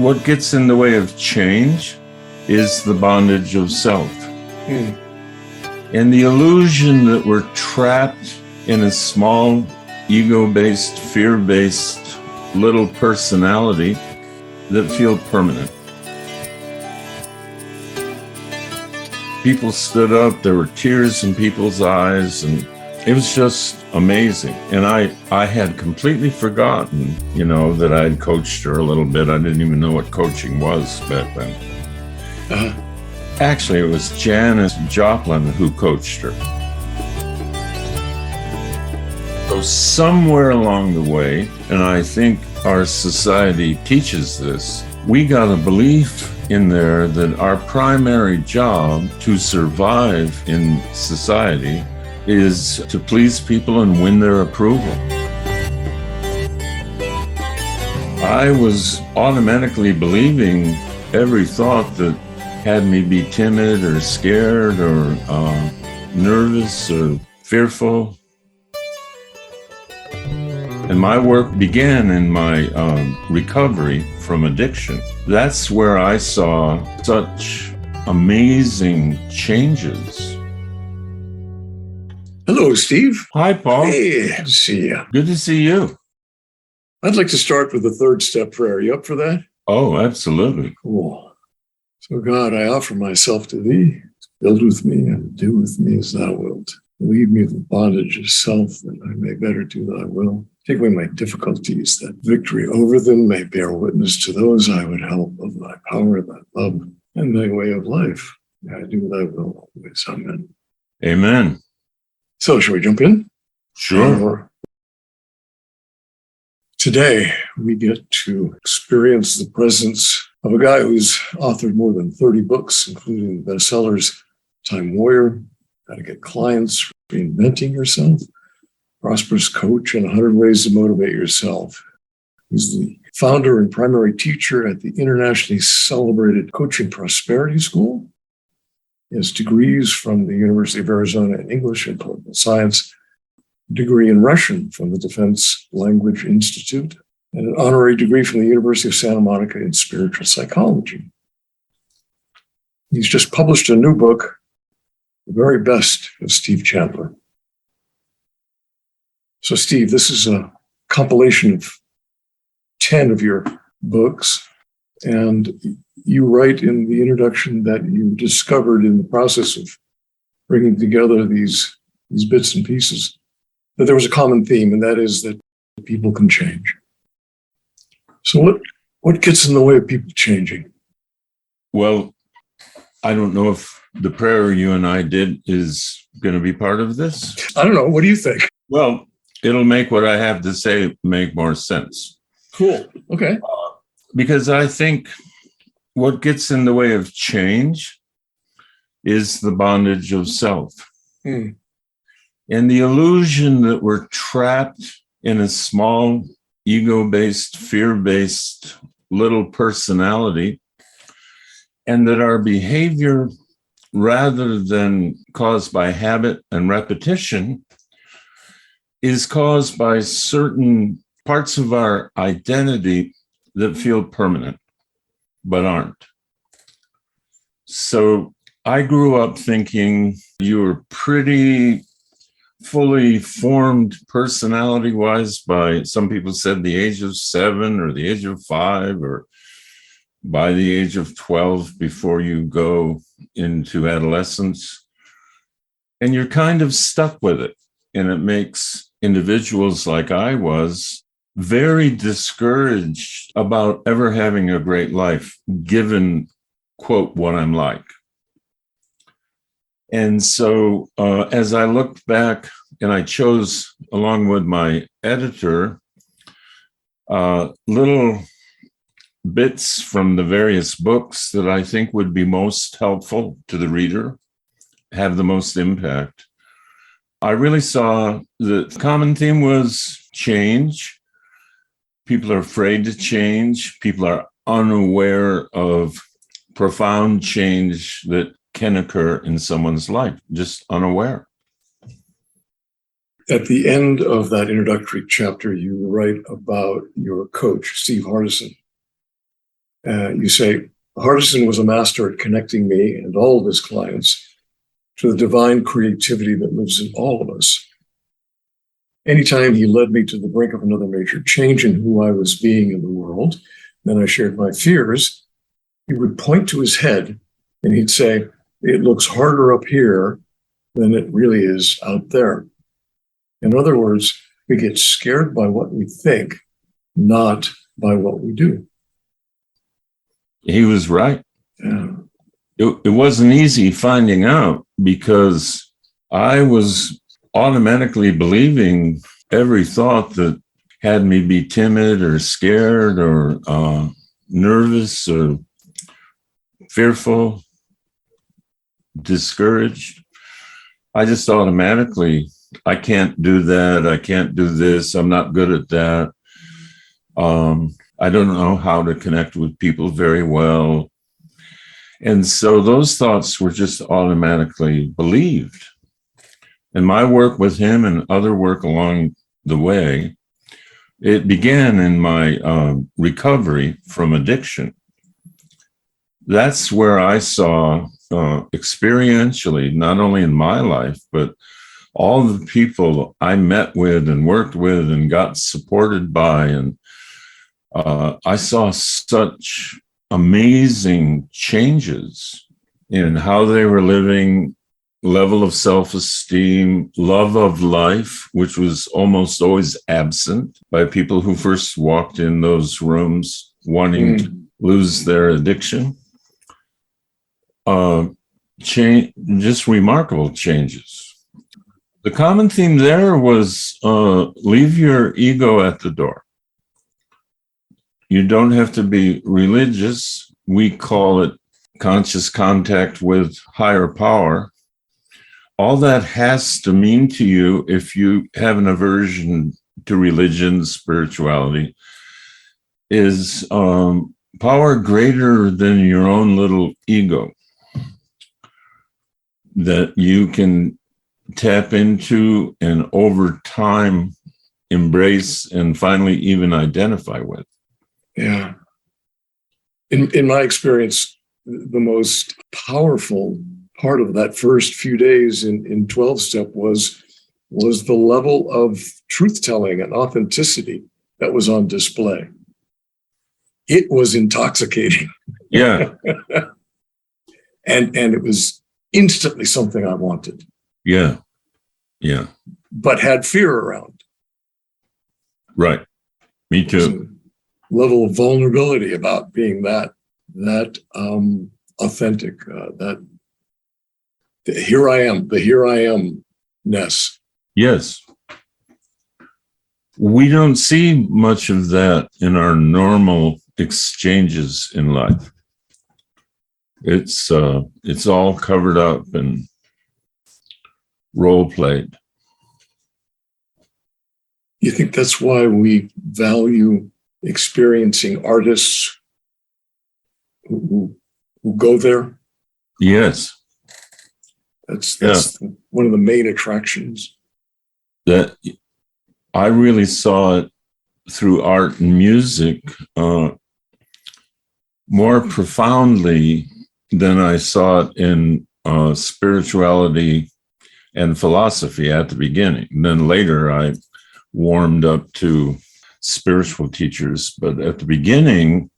What gets in the way of change is the bondage of self. And the illusion that we're trapped in a small, ego-based, fear-based little personality that feel permanent. People stood up, there were tears in people's eyes, and it was just amazing. And I had completely forgotten, that I had coached her a little bit. I didn't even know what coaching was back then. Actually, it was Janis Joplin who coached her. So somewhere along the way, and I think our society teaches this, we got a belief in there that our primary job to survive in society is to please people and win their approval. I was automatically believing every thought that had me be timid or scared or nervous or fearful. And my work began in my recovery from addiction. That's where I saw such amazing changes. Hello, Steve. Hi, Paul. Hey, good to see you. Good to see you. I'd like to start with the third step prayer. Are you up for that? Oh, absolutely. Cool. So, God, I offer myself to thee. Build with me and do with me as thou wilt. Lead me from bondage of self, that I may better do thy will. Take away my difficulties, that victory over them may bear witness to those I would help of thy power, thy love, and thy way of life. May I do thy will always. Amen. Amen. So, shall we jump in? Sure. Today, we get to experience the presence of a guy who's authored more than 30 books, including the bestsellers Time Warrior, How to Get Clients, Reinventing Yourself, Prosperous Coach, and 100 Ways to Motivate Yourself. He's the founder and primary teacher at the internationally celebrated Coaching Prosperity School. He has degrees from the University of Arizona in English and Political Science, a degree in Russian from the Defense Language Institute, and an honorary degree from the University of Santa Monica in spiritual psychology. He's just published a new book, The Very Best of Steve Chandler. So, Steve, this is a compilation of 10 of your books, and you write in the introduction that you discovered in the process of bringing together these bits and pieces that there was a common theme, and that is that people can change. So what gets in the way of people changing? Well, I don't know if the prayer you and I did is going to be part of this. I don't know. What do you think? Well, it'll make what I have to say make more sense. Cool. Okay. Because I think what gets in the way of change is the bondage of self. And the illusion that we're trapped in a small, ego-based, fear-based little personality, and that our behavior, rather than caused by habit and repetition, is caused by certain parts of our identity that feel permanent, but aren't. So I grew up thinking you were pretty fully formed personality-wise by, some people said, the age of 7 or the age of 5 or by the age of 12 before you go into adolescence. And you're kind of stuck with it. And it makes individuals like I was very discouraged about ever having a great life, given, quote, what I'm like. And so as I looked back, and I chose, along with my editor, little bits from the various books that I think would be most helpful to the reader, have the most impact. I really saw the common theme was change. People are afraid to change. People are unaware of profound change that can occur in someone's life, just unaware. At the end of that introductory chapter, you write about your coach, Steve Hardison. You say, Hardison was a master at connecting me and all of his clients to the divine creativity that lives in all of us. Anytime he led me to the brink of another major change in who I was being in the world, then I shared my fears, he would point to his head and he'd say, it looks harder up here than it really is out there. In other words, we get scared by what we think, not by what we do. He was right. Yeah. It wasn't easy finding out because I was automatically believing every thought that had me be timid or scared or nervous or fearful, discouraged. I just automatically, I can't do that. I can't do this. I'm not good at that. I don't know how to connect with people very well. And so those thoughts were just automatically believed. And my work with him and other work along the way, it began in my recovery from addiction. That's where I saw experientially, not only in my life, but all the people I met with and worked with and got supported by. And I saw such amazing changes in how they were living, level of self-esteem, love of life, which was almost always absent by people who first walked in those rooms wanting to lose their addiction. Just remarkable changes. The common theme there was leave your ego at the door. You don't have to be religious. We call it conscious contact with higher power. All that has to mean to you, if you have an aversion to religion, spirituality, is power greater than your own little ego that you can tap into and over time embrace and finally even identify with. Yeah. In my experience, the most powerful part of that first few days in 12-step was the level of truth-telling and authenticity that was on display. It was intoxicating. Yeah. and it was instantly something I wanted. Yeah. Yeah. But had fear around. Right. Me too. Level of vulnerability about being that authentic, the here I am-ness. Yes. We don't see much of that in our normal exchanges in life. It's all covered up and role played. You think that's why we value experiencing artists who go there? Yes. That's one of the main attractions. That I really saw it through art and music more profoundly than I saw it in spirituality and philosophy at the beginning. And then later I warmed up to spiritual teachers. But at the beginning,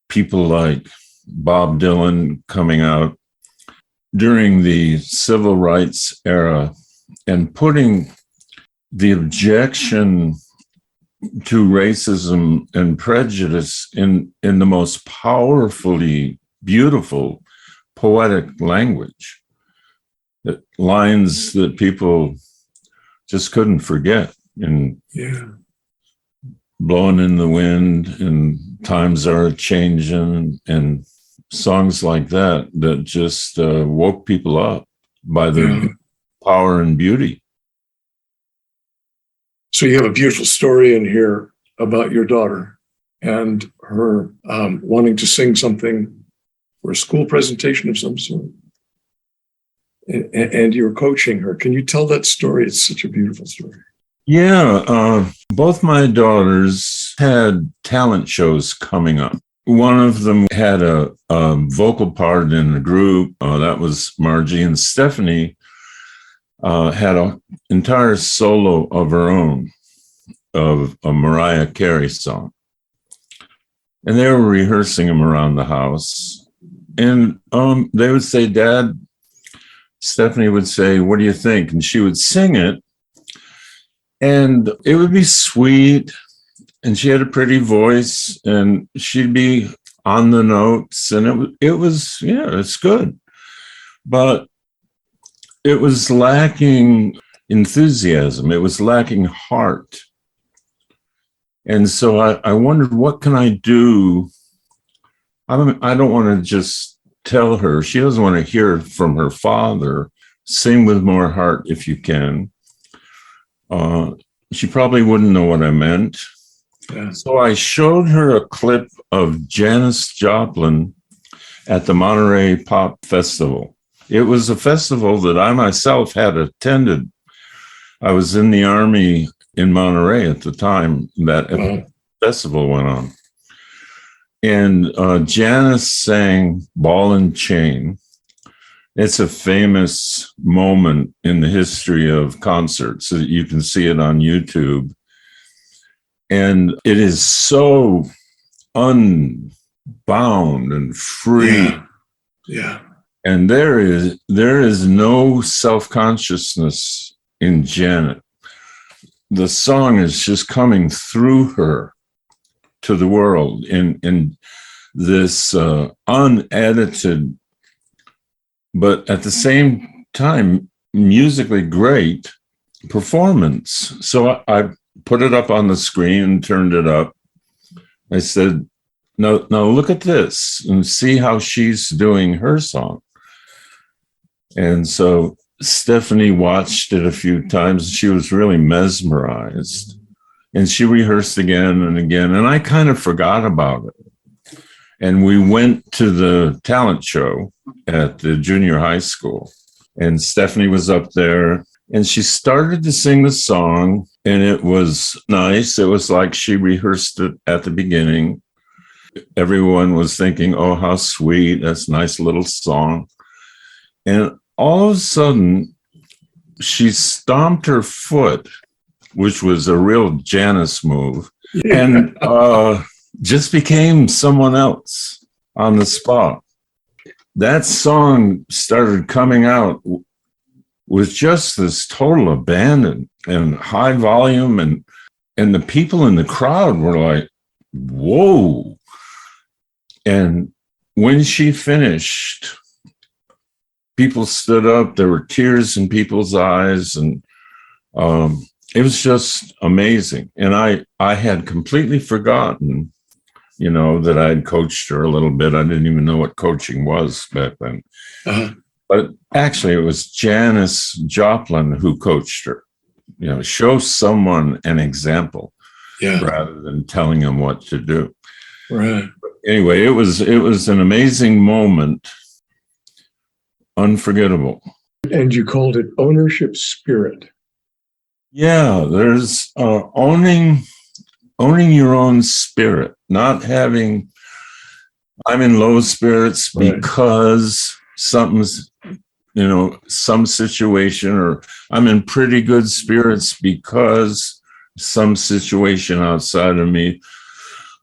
people like Bob Dylan coming out during the civil rights era and putting the objection to racism and prejudice in the most powerfully beautiful poetic language, that lines that people just couldn't forget. And blowing in the wind and times are changing and songs like that just woke people up by their power and beauty. So you have a beautiful story in here about your daughter and her wanting to sing something for a school presentation of some sort. And you're coaching her. Can you tell that story? It's such a beautiful story. Yeah, both my daughters had talent shows coming up. one of them had a vocal part in the group. That was Margie, and Stephanie had an entire solo of her own of a Mariah Carey song. And they were rehearsing them around the house. And they would say, Dad, Stephanie would say, what do you think? And she would sing it. And it would be sweet. And she had a pretty voice. And she'd be on the notes. And it was, yeah, it's good. But it was lacking enthusiasm. It was lacking heart. And so I wondered, what can I do? I don't want to just tell her. She doesn't want to hear from her father. Sing with more heart if you can. She probably wouldn't know what I meant. Yeah. So I showed her a clip of Janis Joplin at the Monterey Pop Festival. It was a festival that I myself had attended. I was in the Army in Monterey at the time that festival went on. And Janis sang Ball and Chain. It's a famous moment in the history of concerts. You can see it on YouTube. And it is so unbound and free. Yeah. And there is no self-consciousness in Janet. The song is just coming through her to the world in this unedited, but at the same time, musically great performance. So I put it up on the screen and turned it up. I said, now look at this and see how she's doing her song. And so Stephanie watched it a few times. She was really mesmerized. And she rehearsed again and again. And I kind of forgot about it. And we went to the talent show at the junior high school. And Stephanie was up there. And she started to sing the song. And it was nice. It was like she rehearsed it at the beginning. Everyone was thinking, oh, how sweet. That's a nice little song. And all of a sudden, she stomped her foot, which was a real Janis move, and just became someone else on the spot. That song started coming out with just this total abandon and high volume, and the people in the crowd were like, whoa. And when she finished, people stood up. There were tears in people's eyes, and it was just amazing. And I had completely forgotten, that I had coached her a little bit. I didn't even know what coaching was back then. Uh-huh. But actually, it was Janis Joplin who coached her. Show someone an example rather than telling them what to do. Right. But anyway, it was an amazing moment. Unforgettable. And you called it ownership spirit. Yeah, there's owning your own spirit, not having, I'm in low spirits because something's, some situation, or I'm in pretty good spirits because some situation outside of me,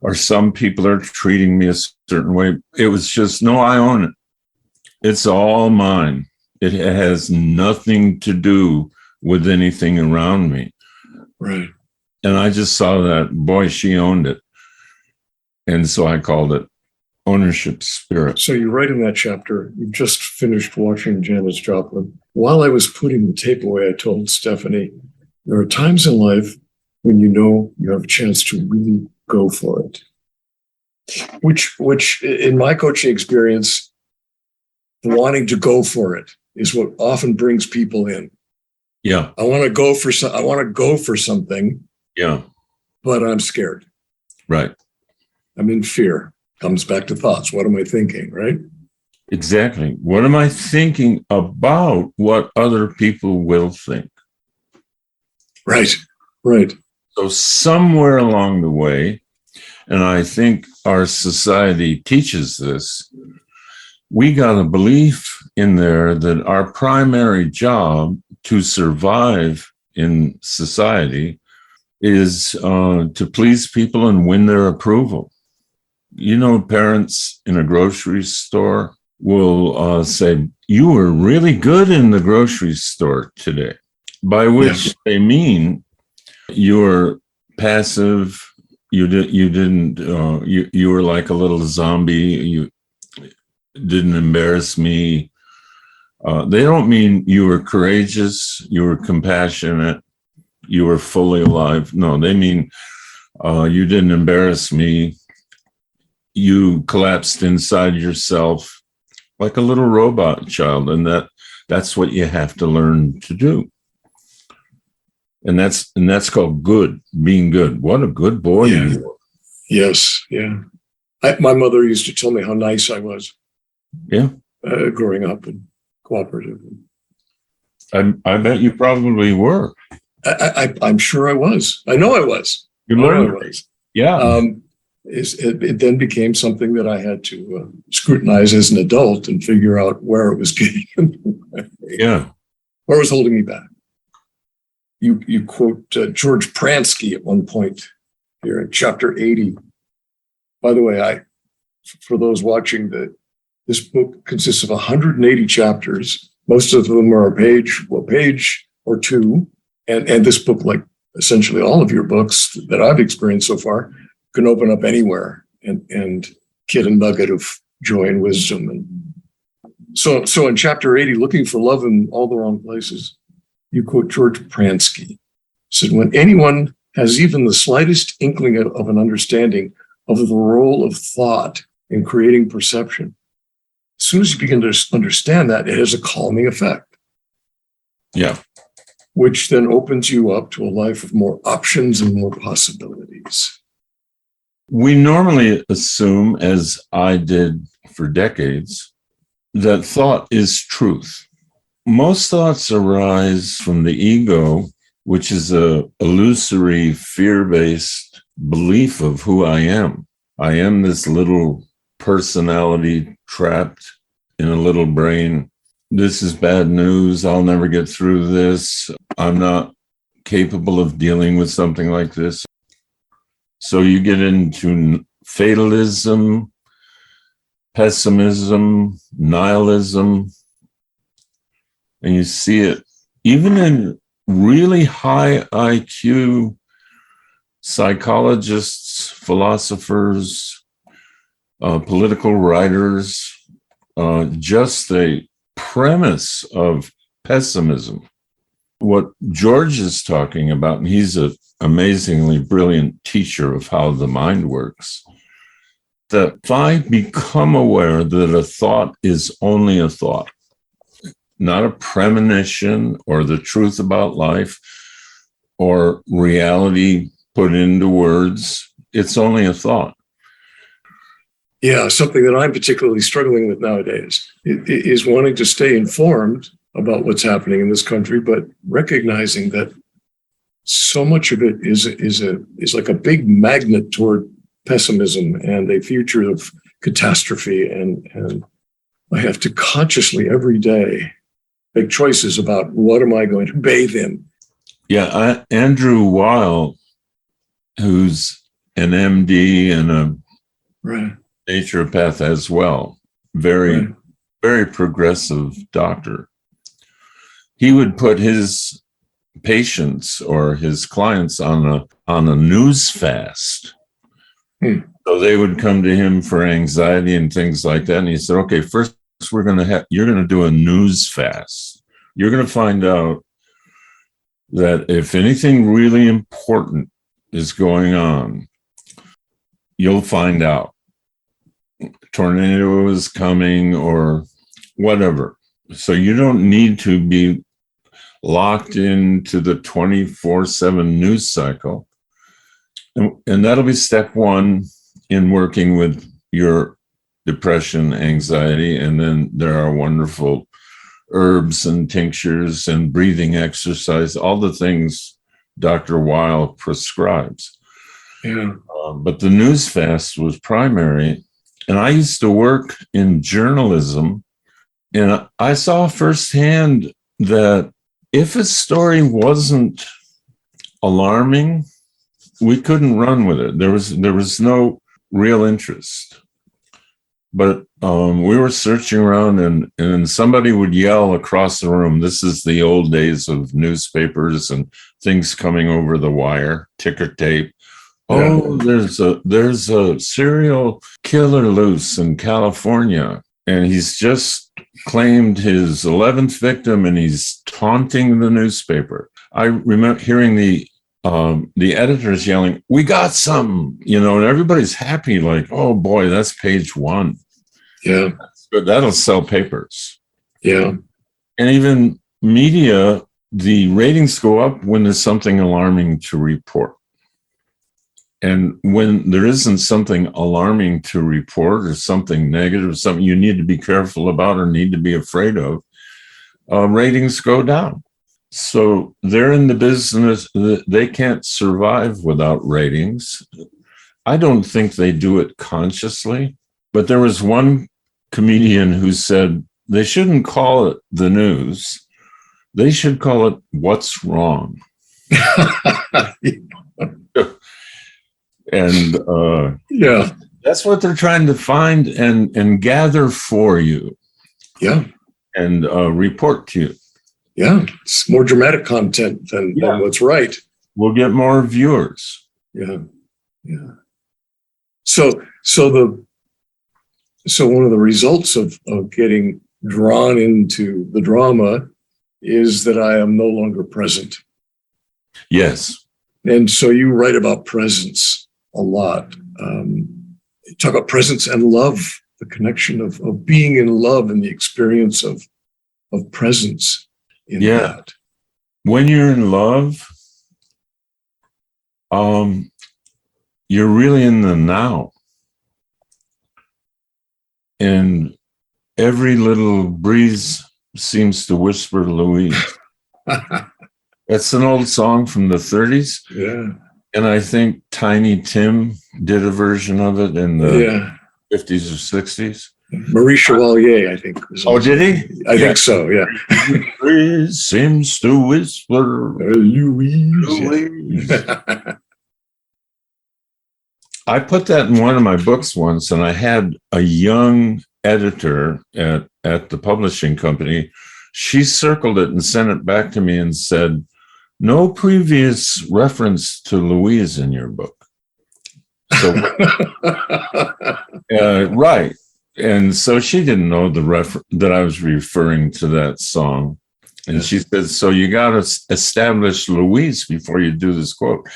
or some people are treating me a certain way. It was just, no, I own it. It's all mine. It has nothing to do with anything around me. Right. And I just saw that, boy, she owned it. And so I called it ownership spirit. So you write in that chapter, you just finished watching Janis Joplin. While I was putting the tape away, I told Stephanie, there are times in life when you have a chance to really go for it. Which in my coaching experience, wanting to go for it is what often brings people in. Yeah. I want to go for something. Yeah. But I'm scared. Right. I'm in fear. Comes back to thoughts. What am I thinking? Right. Exactly. What am I thinking about what other people will think? Right. Right. So somewhere along the way, And I think our society teaches this. We got a belief in there that our primary job to survive in society is to please people and win their approval. You know, parents in a grocery store will say, "You were really good in the grocery store today," by which they mean you were passive. You didn't. You were like a little zombie. You didn't embarrass me. They don't mean you were courageous. You were compassionate. You were fully alive. No, they mean you didn't embarrass me. You collapsed inside yourself like a little robot child, and that's what you have to learn to do. And that's called good, being good. What a good boy you were. Yes, yeah. My mother used to tell me how nice I was. Yeah. Growing up and cooperative. I bet you probably were. I'm sure I was. I know I was. You learned. Yeah. It then became something that I had to scrutinize as an adult and figure out where it was getting in the way. Yeah. Where it was holding me back. You quote George Pransky at one point here in chapter 80. By the way, for those watching, this book consists of 180 chapters. Most of them are a page or two. And this book, like essentially all of your books that I've experienced so far, can open up anywhere and get a nugget of joy and wisdom. And so in chapter 80, looking for love in all the wrong places, you quote George Pransky. Said, when anyone has even the slightest inkling of an understanding of the role of thought in creating perception, as soon as you begin to understand that, it has a calming effect. Yeah. Which then opens you up to a life of more options and more possibilities. We normally assume, as I did for decades, that thought is truth. Most thoughts arise from the ego, which is a illusory, fear-based belief of who I am. I am this little personality trapped in a little brain. This is bad news. I'll never get through this. I'm not capable of dealing with something like this. So you get into fatalism, pessimism, nihilism, and you see it even in really high IQ psychologists, philosophers, political writers, just the premise of pessimism. What George is talking about, and he's an amazingly brilliant teacher of how the mind works, that if I become aware that a thought is only a thought, not a premonition or the truth about life or reality put into words, it's only a thought. Yeah, something that I'm particularly struggling with nowadays is wanting to stay informed about what's happening in this country, but recognizing that so much of it is like a big magnet toward pessimism and a future of catastrophe. And I have to consciously every day make choices about what am I going to bathe in. Yeah, Andrew Weil, who's an MD and a naturopath as well, very progressive doctor. He would put his patients or his clients on a news fast. So they would come to him for anxiety and things like that. And he said, okay, first you're going to do a news fast. You're going to find out that if anything really important is going on, you'll find out. Tornado is coming or whatever. So you don't need to be locked into the 24/7 news cycle. And that'll be step one in working with your depression, anxiety. And then there are wonderful herbs and tinctures and breathing exercise, all the things Dr. Weil prescribes. Yeah. but the news fast was primary. And I used to work in journalism, and I saw firsthand that if a story wasn't alarming, we couldn't run with it. There was no real interest. But we were searching around, and somebody would yell across the room. This is the old days of newspapers and things coming over the wire, ticker tape. Yeah. Oh, there's a serial killer loose in California, and he's just claimed his 11th victim, and he's taunting the newspaper. I remember hearing the editors yelling, "We got some," and everybody's happy, like, "Oh boy, that's page one." Yeah. But that'll sell papers. Yeah. And even media, the ratings go up when there's something alarming to report. And when there isn't something alarming to report or something negative, something you need to be careful about or need to be afraid of, ratings go down. So they're in the business, they can't survive without ratings. I don't think they do it consciously, but there was one comedian who said they shouldn't call it the news. They should call it what's wrong. And Yeah. that's what they're trying to find and gather for you. Yeah. And report to you. Yeah. It's more dramatic content than what's right. We'll get more viewers. Yeah. Yeah. So one of the results of getting drawn into the drama is that I am no longer present. Yes. And so you write about presence a lot. You talk about presence and love, the connection of being in love and the experience of presence in that. When you're in love, you're really in the now. And every little breeze seems to whisper Louise. It's an old song from the 30s. Yeah. And I think Tiny Tim did a version of it in the 50s or 60s. Marie Chevalier, I think. Oh, did he? I think so, yeah. Breeze seems to whisper Louise. I put that in one of my books once, and I had a young editor at the publishing company. She circled it and sent it back to me and said, "No previous reference to Louise in your book." So, right. And so she didn't know that I was referring to that song. And she said, "So you got to establish Louise before you do this quote."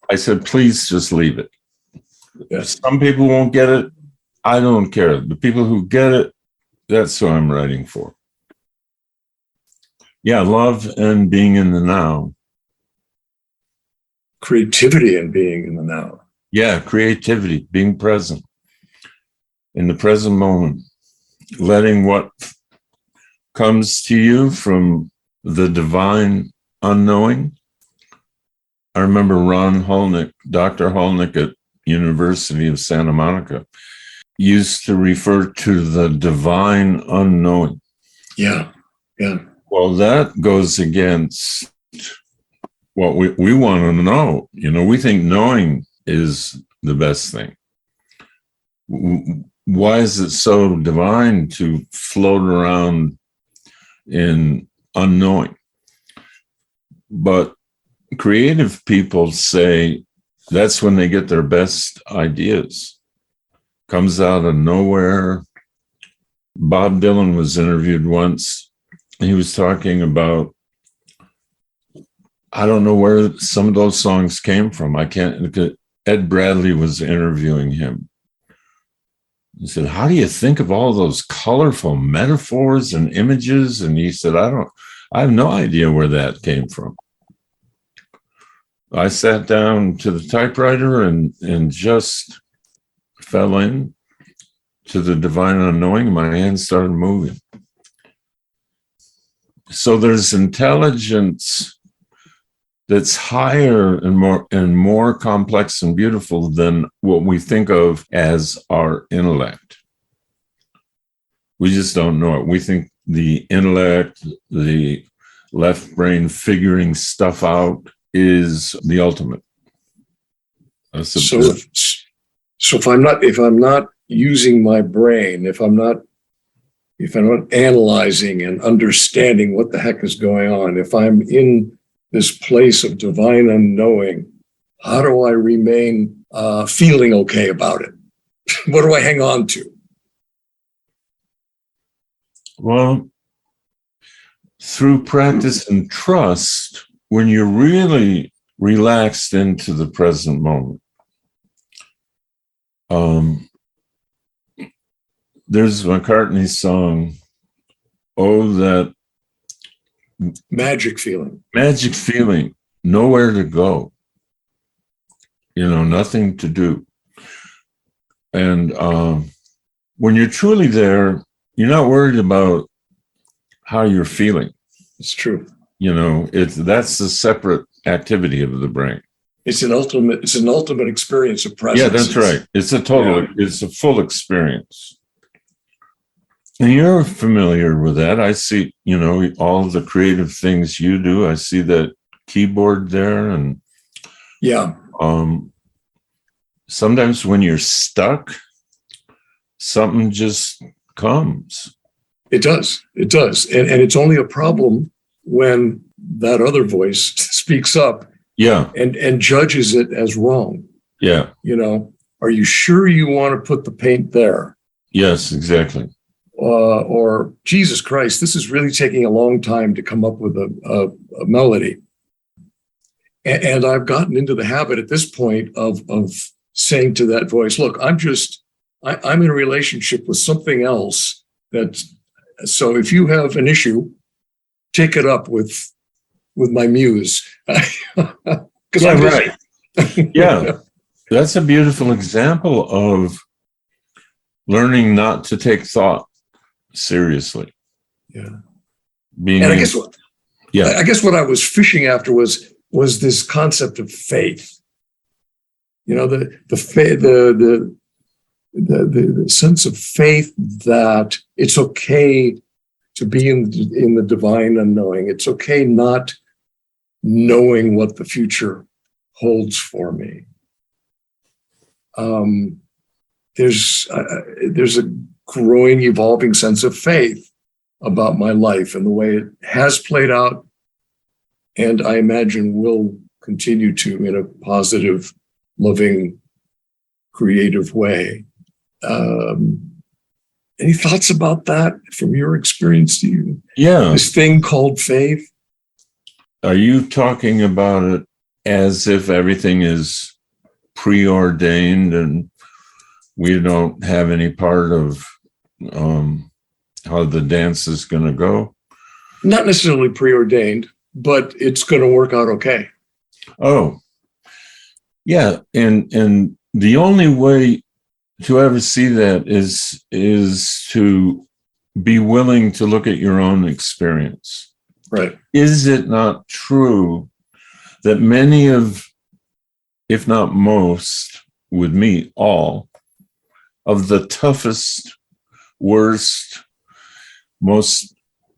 I said, "Please just leave it." Yes. Some people won't get it. I don't care. The people who get it, that's who I'm writing for. Yeah, love and being in the now. Creativity and being in the now. Yeah, creativity, being present in the present moment, letting what comes to you from the divine unknowing. I remember Ron Hulnick, Dr. Hulnick at University of Santa Monica, used to refer to the divine unknowing. Yeah, yeah. Well, that goes against what we want to know. We think knowing is the best thing. Why is it so divine to float around in unknowing? But creative people say that's when they get their best ideas. Comes out of nowhere. Bob Dylan was interviewed once. He was talking about, I don't know where some of those songs came from. Ed Bradley was interviewing him. He said, "How do you think of all those colorful metaphors and images?" And he said, I have no idea where that came from. I sat down to the typewriter and just fell in to the divine unknowing. My hands started moving. So there's intelligence that's higher and more complex and beautiful than what we think of as our intellect. We just don't know it. We think the intellect, the left brain figuring stuff out is the ultimate. So if I'm not using my brain, if I'm not analyzing and understanding what the heck is going on, if I'm in this place of divine unknowing, how do I remain feeling okay about it? What do I hang on to? Well, through practice and trust, when you're really relaxed into the present moment, there's McCartney's song, "Oh, that magic feeling, nowhere to go, nothing to do." And when you're truly there, you're not worried about how you're feeling. It's true. That's a separate activity of the brain. It's an ultimate experience of presence. Yeah, that's right. It's a full experience. And you're familiar with that. I see, all the creative things you do. I see that keyboard there. And yeah. Sometimes when you're stuck, something just comes. It does. And it's only a problem when that other voice speaks up. Yeah. And judges it as wrong. Yeah. Are you sure you want to put the paint there? Yes, exactly. Or Jesus Christ, this is really taking a long time to come up with a melody. And I've gotten into the habit at this point of saying to that voice, look, I'm in a relationship with something else. So if you have an issue, take it up with my muse. Yeah, right. Yeah. That's a beautiful example of learning not to take thought seriously. Yeah. I guess what I was fishing after was this concept of faith. The sense of faith that it's okay to be in the divine unknowing. It's okay not knowing what the future holds for me. There's a growing, evolving sense of faith about my life and the way it has played out, and I imagine will continue to in a positive, loving, creative way. Any thoughts about that from your experience? Do you? Yeah. This thing called faith? Are you talking about it as if everything is preordained and we don't have any part of how the dance is going to go? Not necessarily preordained, but it's going to work out okay. Oh, yeah. And the only way to ever see that is to be willing to look at your own experience. Right. Is it not true that many of, if not most, with me, all of the toughest, worst, most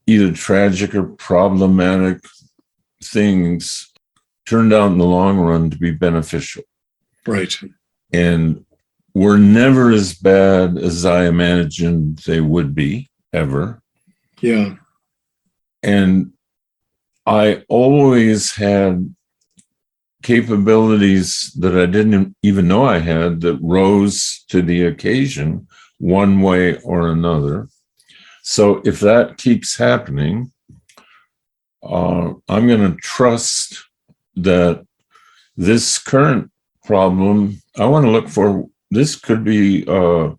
either tragic or problematic things turned out in the long run to be beneficial? Right. And were never as bad as I imagined they would be, ever. Yeah. And I always had capabilities that I didn't even know I had that rose to the occasion one way or another. So if that keeps happening, I'm going to trust that this current problem, I want to look for, this could be a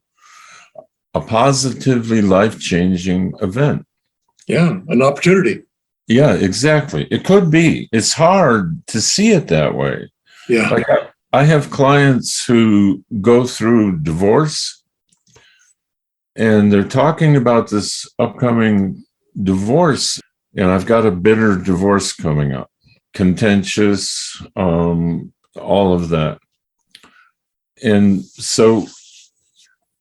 positively life-changing event. Yeah, an opportunity. Yeah, exactly. It could be. It's hard to see it that way. Yeah. Like I have clients who go through divorce and they're talking about this upcoming divorce, and I've got a bitter divorce coming up. contentious, all of that. And so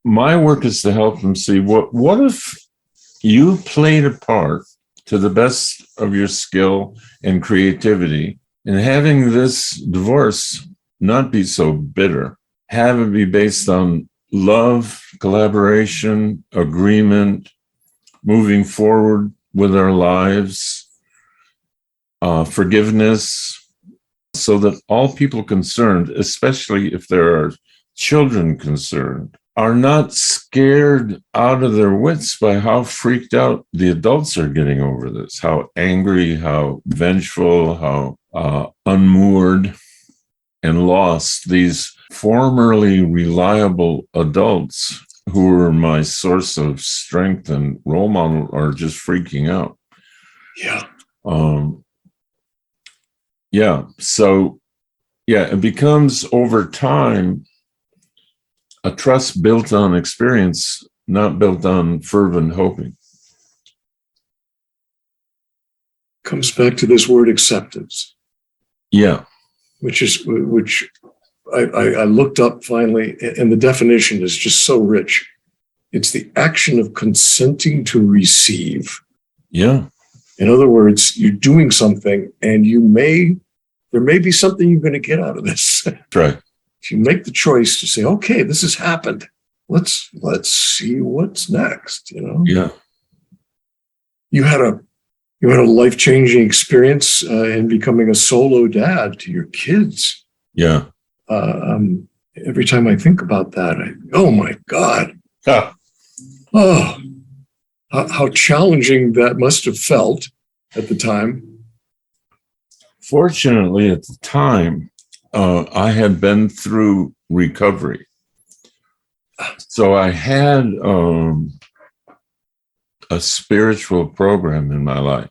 my work is to help them see what if you played a part to the best of your skill and creativity, and having this divorce not be so bitter, have it be based on love, collaboration, agreement, moving forward with our lives, forgiveness, so that all people concerned, especially if there are children concerned, are not scared out of their wits by how freaked out the adults are getting over this, how angry, how vengeful, how unmoored and lost these formerly reliable adults who were my source of strength and role model are just freaking out. Yeah. So it becomes over time a trust built on experience, not built on fervent hoping. Comes back to this word acceptance. Yeah. Which I looked up finally, and the definition is just so rich. It's the action of consenting to receive. Yeah. In other words, you're doing something, and there may be something you're going to get out of this. That's right. If you make the choice to say, okay, this has happened. Let's see what's next. Yeah. You had a life-changing experience in becoming a solo dad to your kids. Yeah. Every time I think about that, oh my God. Ah. Oh, how challenging that must have felt at the time. Fortunately, at the time, I had been through recovery. So I had a spiritual program in my life.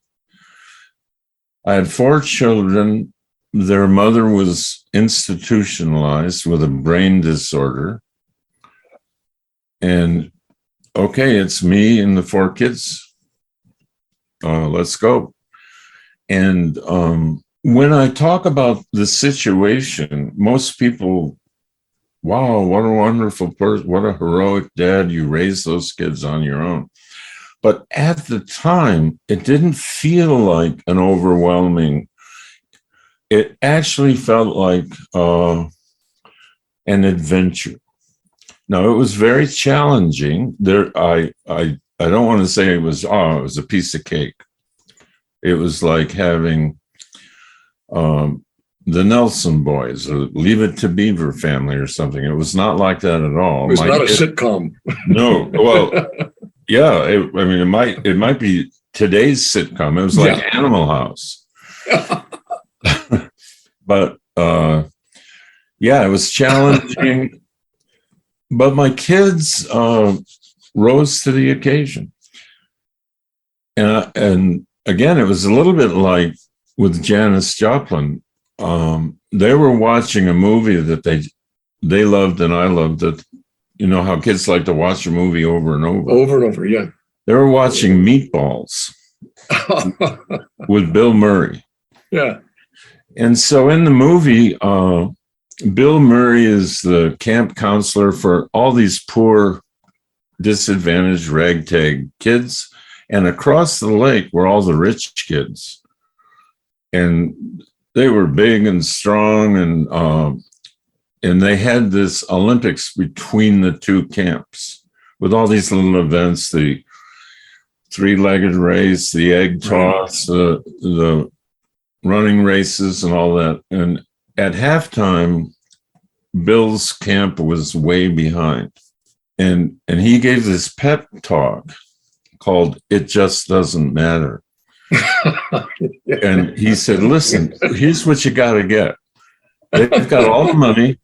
I had 4 children. Their mother was institutionalized with a brain disorder. And okay, it's me and the 4 kids. Let's go. And when I talk about the situation, most people, wow, what a wonderful person, what a heroic dad, you raised those kids on your own. But at the time, it didn't feel like an overwhelming, it actually felt like an adventure. Now, it was very challenging. I don't want to say it was a piece of cake. It was like having the Nelson Boys or Leave It to Beaver family or something. It was not like that at all. It was not a sitcom. No. Well, yeah. It might be today's sitcom. It was like Animal House. But it was challenging. But my kids rose to the occasion. And again, it was a little bit like with Janis Joplin. They were watching a movie that they loved and I loved it. You know how kids like to watch a movie over and over. Over and over, yeah. They were watching Meatballs with Bill Murray. Yeah. And so in the movie, Bill Murray is the camp counselor for all these poor, disadvantaged, ragtag kids. And across the lake were all the rich kids. And they were big and strong, and they had this Olympics between the 2 camps with all these little events, the 3-legged race, the egg toss, the running races and all that. And at halftime, Bill's camp was way behind. And he gave this pep talk called It Just Doesn't Matter. And he said, listen, here's what you got to get. They've got all the money.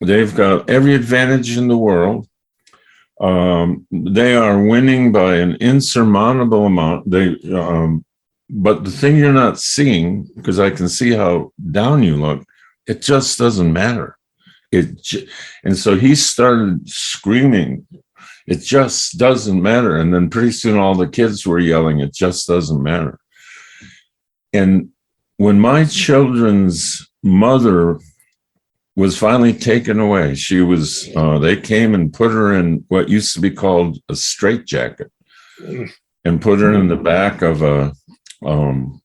They've got every advantage in the world. They are winning by an insurmountable amount. But the thing you're not seeing, because I can see how down you look, it just doesn't matter. And so he started screaming, it just doesn't matter. And then pretty soon all the kids were yelling, it just doesn't matter. And when my children's mother was finally taken away, she was, they came and put her in what used to be called a straitjacket and put her in the back of a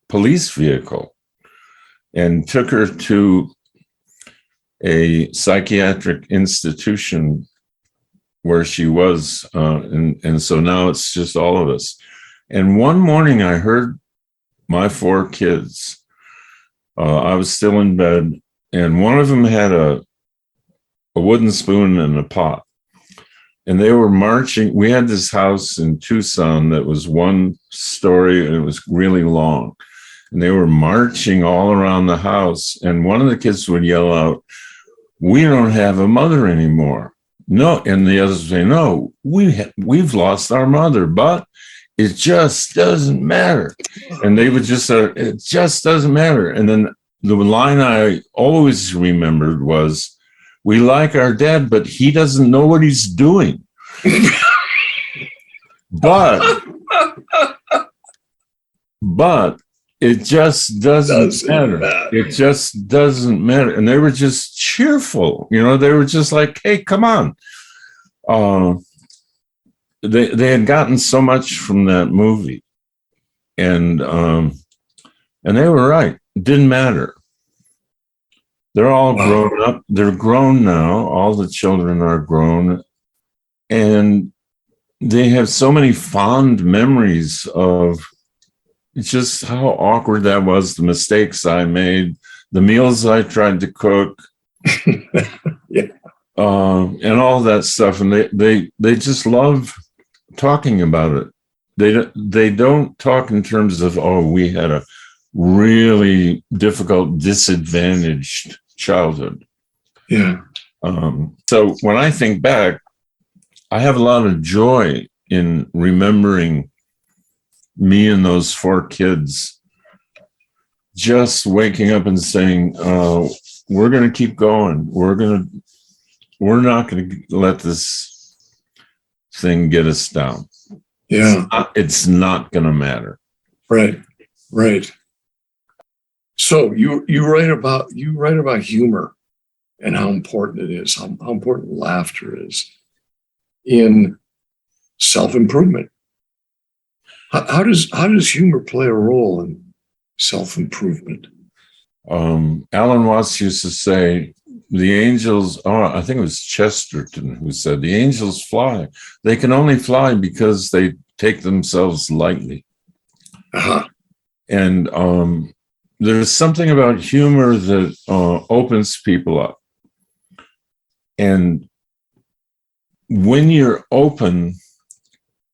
police vehicle and took her to a psychiatric institution where she was. And so now it's just all of us. And one morning I heard my 4 kids. I was still in bed, and one of them had a wooden spoon and a pot. And they were marching. We had this house in Tucson that was 1 story, and it was really long. And they were marching all around the house. And one of the kids would yell out, "We don't have a mother anymore." No, and the others would say, "No, we've lost our mother, but it just doesn't matter." And they would just say, "It just doesn't matter." And then the line I always remembered was, "We like our dad, but he doesn't know what he's doing." but it just doesn't matter. It just doesn't matter. And they were just cheerful. They were just like, "Hey, come on." They had gotten so much from that movie, and they were right. It didn't matter. They're all grown up. They're grown now. All the children are grown, and they have so many fond memories of just how awkward that was, the mistakes I made, the meals I tried to cook. Yeah. And all that stuff. And they just love talking about it. They don't talk in terms of, "Oh, we had a really difficult, disadvantaged childhood." Yeah. So when I think back, I have a lot of joy in remembering me and those 4 kids just waking up and saying, "We're going to keep going. We're not going to let this thing get us down." Yeah. It's not going to matter. Right. So you write about humor and how important it is, how important laughter is in self-improvement. How does humor play a role in self-improvement? Alan Watts used to say, the angels, I think it was Chesterton who said, "The angels fly. They can only fly because they take themselves lightly." Uh-huh. And there's something about humor that opens people up. And when you're open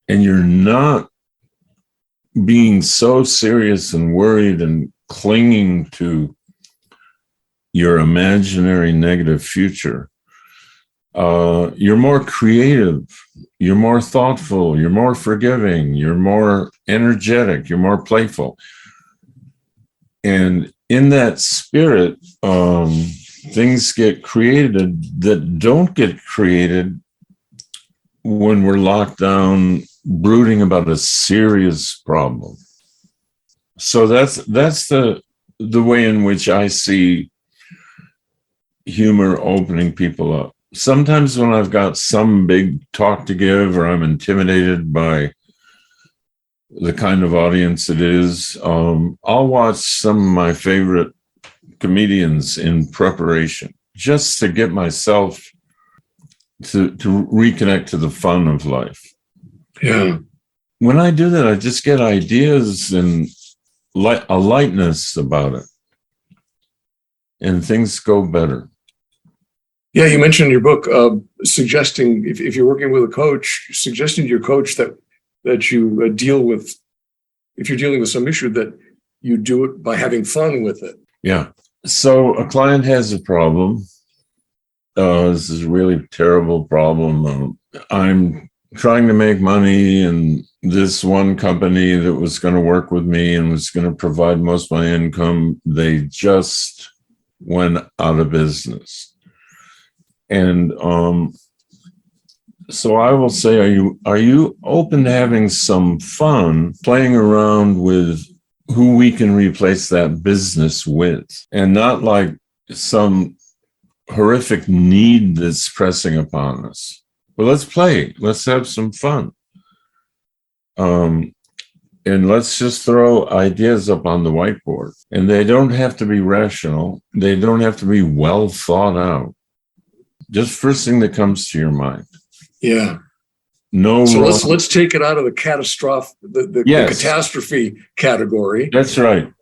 and you're not being so serious and worried and clinging to your imaginary negative future, you're more creative, you're more thoughtful, you're more forgiving, you're more energetic, you're more playful. And in that spirit, things get created that don't get created when we're locked down brooding about a serious problem. So that's the way in which I see humor opening people up. Sometimes when I've got some big talk to give, or I'm intimidated by the kind of audience it is, I'll watch some of my favorite comedians in preparation, just to get myself to reconnect to the fun of life. Yeah. When I do that, I just get ideas and a lightness about it, and things go better. Yeah, you mentioned in your book suggesting, if you're working with a coach, suggesting to your coach that you deal with, if you're dealing with some issue, that you do it by having fun with it. Yeah. So a client has a problem. This is a really terrible problem. I'm trying to make money, and this one company that was going to work with me and was going to provide most of my income, they just went out of business. And so I will say, are you open to having some fun playing around with who we can replace that business with, and not like some horrific need that's pressing upon us. But let's play. Let's have some fun. And let's just throw ideas up on the whiteboard. And they don't have to be rational. They don't have to be well thought out. Just first thing that comes to your mind. Yeah. No. So let's take it out of the the catastrophe category. That's right.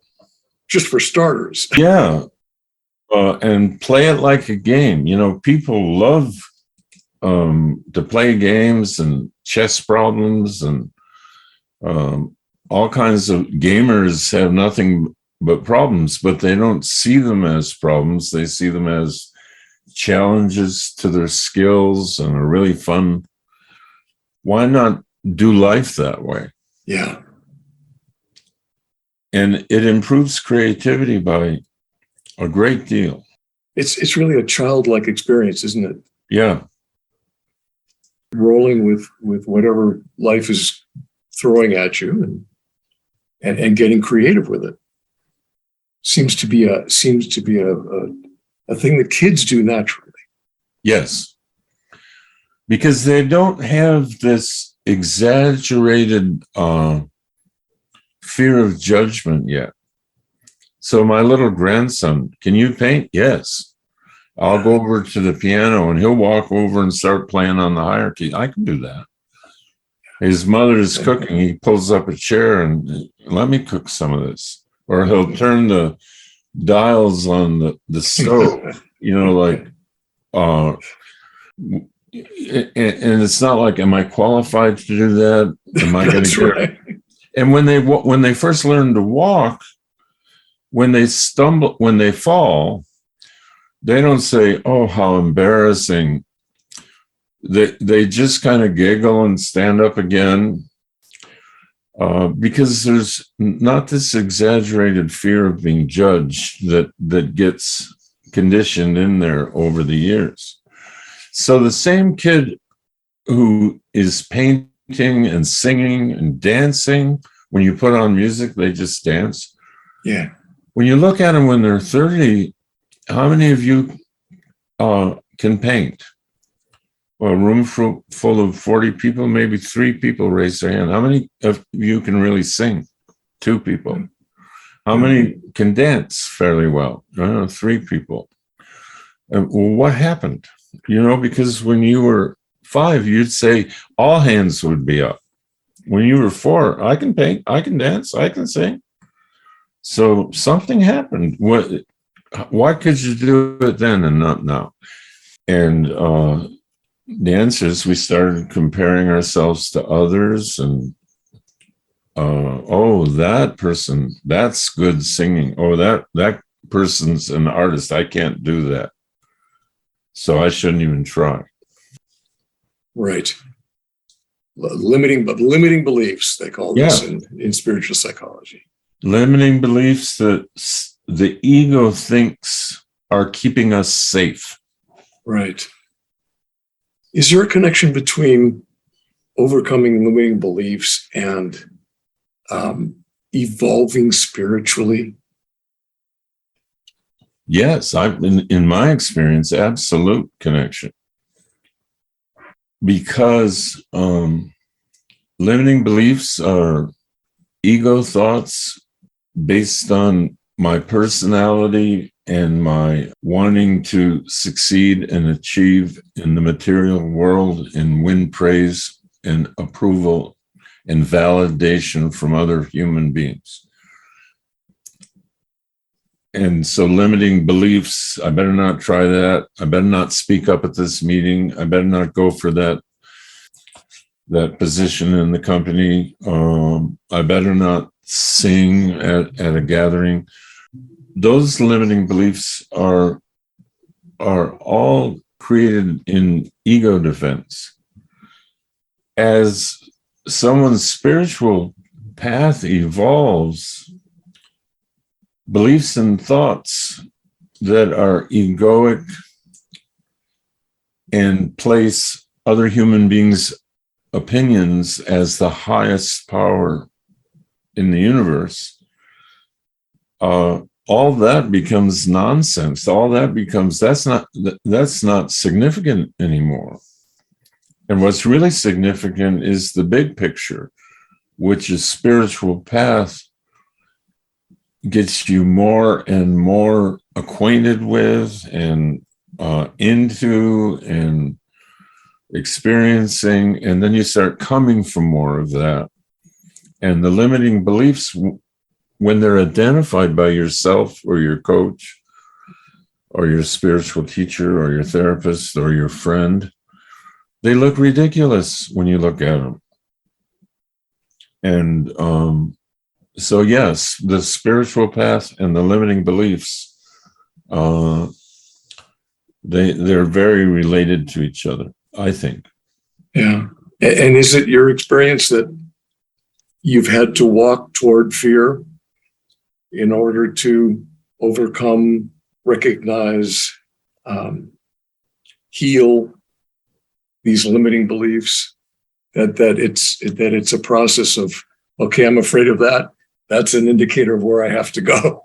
Just for starters. Yeah. And play it like a game. You know, people love to play games and chess problems, and all kinds of gamers have nothing but problems, but they don't see them as problems. They see them as challenges to their skills and are really fun. Why not do life that way? Yeah. And it improves creativity by a great deal. It's really a childlike experience, isn't it? Yeah. Rolling with whatever life is throwing at you and getting creative with it seems to be a thing that kids do naturally. Yes. Because they don't have this exaggerated fear of judgment yet. So my little grandson, can you paint? Yes. I'll go over to the piano and he'll walk over and start playing on the higher key. I can do that. His mother is cooking. He pulls up a chair and let me cook some of this. Or he'll turn the dials on the stove, you know, like, and it's not like, am I qualified to do that? Am I going to get right. And when they first learn to walk, when they stumble, when they fall, they don't say, "Oh, how embarrassing." They just kind of giggle and stand up again, because there's not this exaggerated fear of being judged that gets conditioned in there over the years. So the same kid who is painting and singing and dancing, when you put on music, they just dance. Yeah. When you look at them when they're 30, how many of you can paint? Well, a room full of 40 people, maybe 3 people raise their hand. How many of you can really sing? 2 people. How many can dance fairly well? 3 people. Well, what happened? You know, because when you were 5, you'd say all hands would be up. When you were 4, I can paint, I can dance, I can sing. So something happened. Why could you do it then and not now? And the answer is we started comparing ourselves to others, and oh, that person, that's good singing. Oh, that person's an artist. I can't do that. So I shouldn't even try. Right. Limiting beliefs, they call this in spiritual psychology. Limiting beliefs that the ego thinks are keeping us safe. Right. Is there a connection between overcoming limiting beliefs and evolving spiritually? Yes, in my experience, absolute connection. Because limiting beliefs are ego thoughts based on my personality and my wanting to succeed and achieve in the material world and win praise and approval and validation from other human beings. And so limiting beliefs, I better not try that. I better not speak up at this meeting. I better not go for that position in the company. I better not sing at a gathering. Those limiting beliefs are all created in ego defense. As someone's spiritual path evolves, beliefs and thoughts that are egoic and place other human beings' opinions as the highest power in the universe all that becomes nonsense. All that becomes, that's not significant anymore. And what's really significant is the big picture, which is spiritual path gets you more and more acquainted with and into and experiencing, and then you start coming from more of that. And the limiting beliefs, when they're identified by yourself or your coach or your spiritual teacher or your therapist or your friend, they look ridiculous when you look at them. And so, yes, the spiritual path and the limiting beliefs, they're very related to each other, I think. Yeah. And is it your experience that you've had to walk toward fear in order to overcome, recognize, heal these limiting beliefs? That it's a process of, okay, I'm afraid of that. That's an indicator of where I have to go.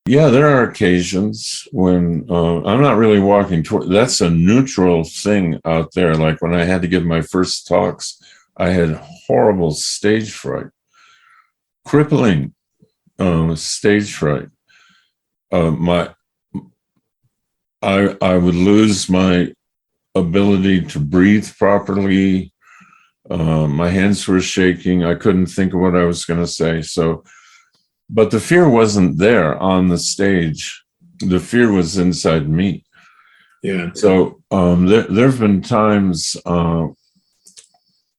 Yeah, there are occasions when I'm not really walking toward, that's a neutral thing out there. Like when I had to give my first talks, I had horrible stage fright, crippling stage fright. I would lose my ability to breathe properly. My hands were shaking. I couldn't think of what I was going to say. So, but the fear wasn't there on the stage. The fear was inside me. Yeah. So there have been times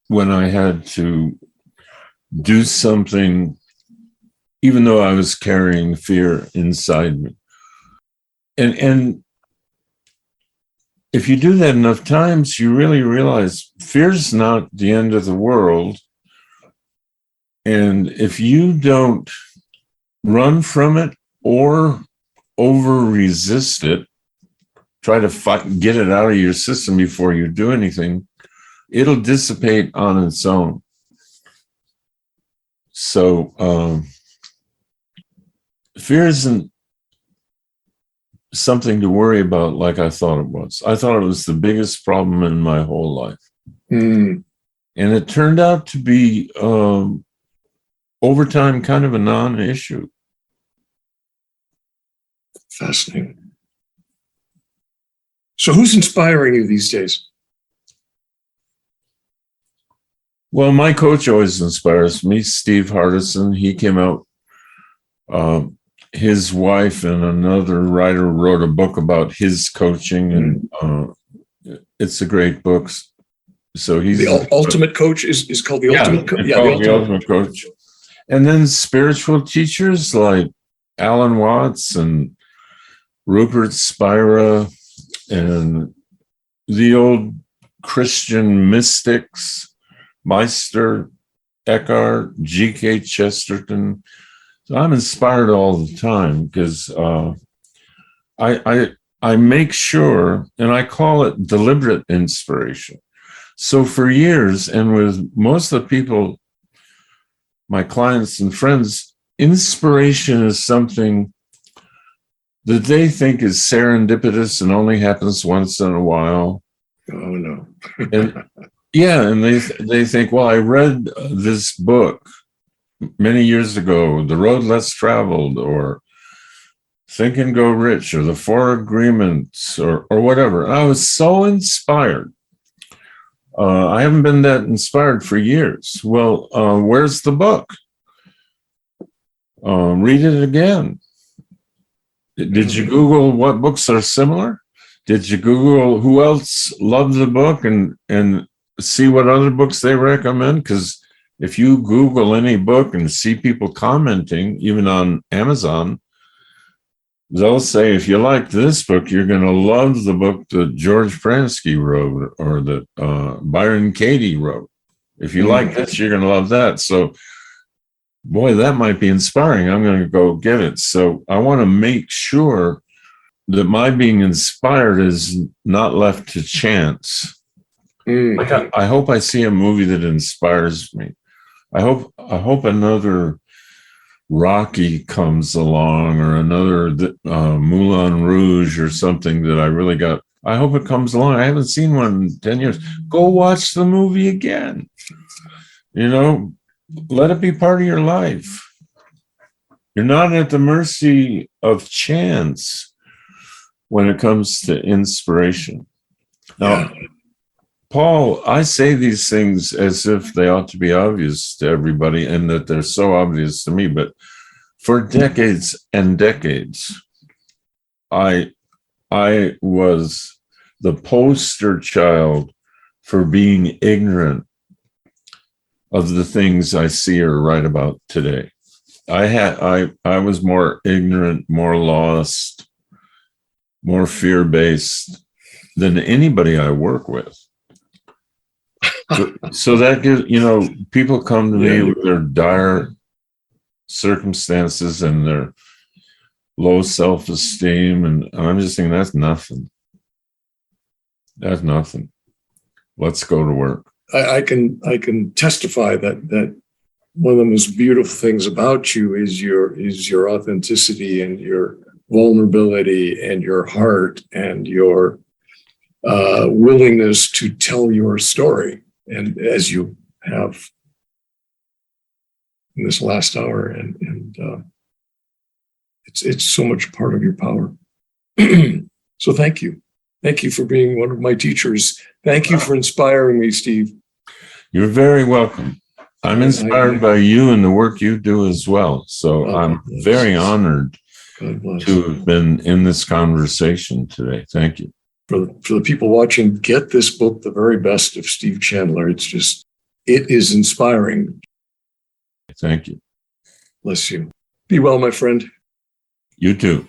when I had to do something, even though I was carrying fear inside me. And if you do that enough times, you really realize fear's not the end of the world. And if you don't run from it or over resist it, try to fight, get it out of your system before you do anything, it'll dissipate on its own. So fear isn't something to worry about like I thought it was. I thought it was the biggest problem in my whole life. And it turned out to be, over time, kind of a non-issue. Fascinating. So who's inspiring you these days? Well, my coach always inspires me, Steve Hardison. He came out, his wife and another writer wrote a book about his coaching, and it's a great book. So he's the ultimate coach is called the ultimate coach. Yeah, the ultimate coach. And then spiritual teachers like Alan Watts and Rupert Spira and the old Christian mystics, Meister, Eckhart, G.K. Chesterton. So I'm inspired all the time because I make sure, and I call it deliberate inspiration. So for years, and with most of the people, my clients and friends, inspiration is something that they think is serendipitous and only happens once in a while. Oh, no. And they think, well, I read this book many years ago, The Road Less Traveled, or Think and Go Rich, or The Four Agreements, or whatever. And I was so inspired. I haven't been that inspired for years. Well, where's the book? Read it again. Did you Google what books are similar? Did you Google who else loved the book and see what other books they recommend? Because if you Google any book and see people commenting, even on Amazon, they'll say, if you like this book, you're going to love the book that George Pransky wrote or that Byron Katie wrote. If you like this, you're going to love that. So, boy, that might be inspiring. I'm going to go get it. So I want to make sure that my being inspired is not left to chance. Like I hope I see a movie that inspires me. I hope another Rocky comes along or another Moulin Rouge or something that I really got. I hope it comes along. I haven't seen one in 10 years. Go watch the movie again. Let it be part of your life. You're not at the mercy of chance when it comes to inspiration. Now, Paul, I say these things as if they ought to be obvious to everybody and that they're so obvious to me, but for decades and decades, I was the poster child for being ignorant of the things I see or write about today. I was more ignorant, more lost, more fear-based than anybody I work with. So that gives, people come to me with their dire circumstances and their low self-esteem, and I'm just thinking, that's nothing. That's nothing. Let's go to work. I can testify that one of the most beautiful things about you is your authenticity and your vulnerability and your heart and your willingness to tell your story, and as you have in this last hour, and it's so much part of your power. So thank you for being one of my teachers. Thank you for inspiring me, Steve. You're very welcome. I'm inspired by you and the work you do as well. So I'm very honored to have been in this conversation today. Thank you. For the people watching, get this book, The Very Best of Steve Chandler. It is inspiring. Thank you. Bless you. Be well, my friend. You too.